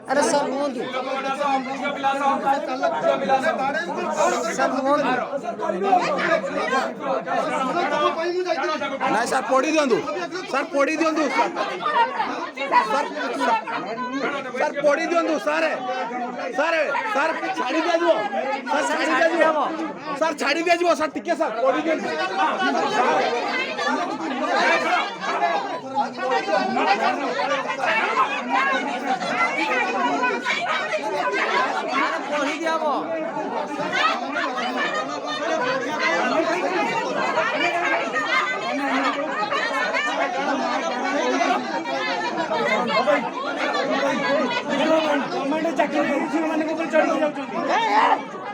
अरे सर ନାଇଁ ସାର୍ ପୋଡ଼ି ଦିଅନ୍ତୁ ସାର୍ ପୋଡ଼ି ଦିଅନ୍ତୁ ସାର୍ ପୋଡ଼ି ଦିଅନ୍ତୁ ସାର୍ ସାର୍ ସାର୍ ଛାଡ଼ି ଦିଆଯିବ ସାର୍ ଛାଡ଼ି ଦିଆଯିବ ସାର୍ ଛାଡ଼ି ଦିଆଯିବ ସାର୍ ଟିକେ ସାର୍ ପୋଡ଼ି ଦିଅନ୍ତୁ ପଢି ଦିଆବ गवर्नमेंट चाकरी झील मान चढ़ी जाऊँगी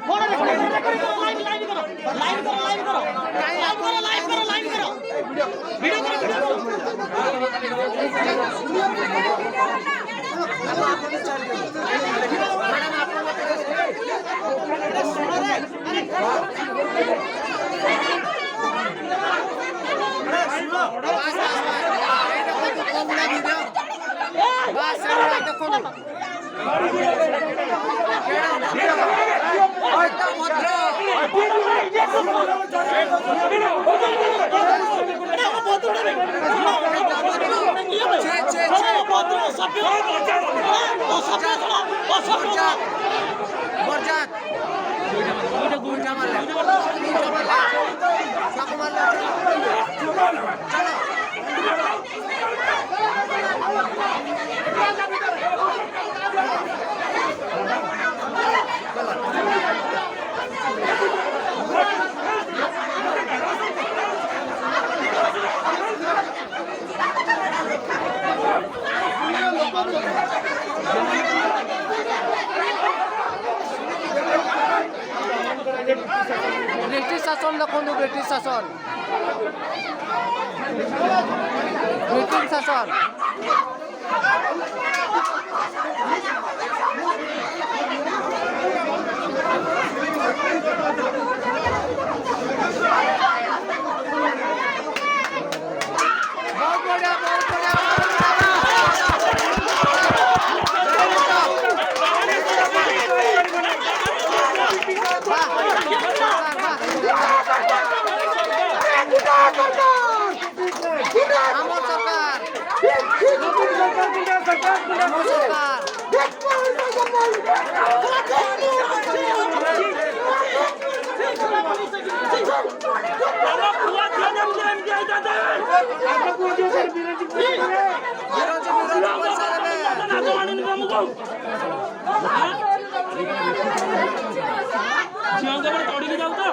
ब्रिटिश शासन देखो ब्रिटिश शासन ब्रिटिश शासन बहुत बढ़िया बहुत बढ़िया झील तोड़ी जाऊ तो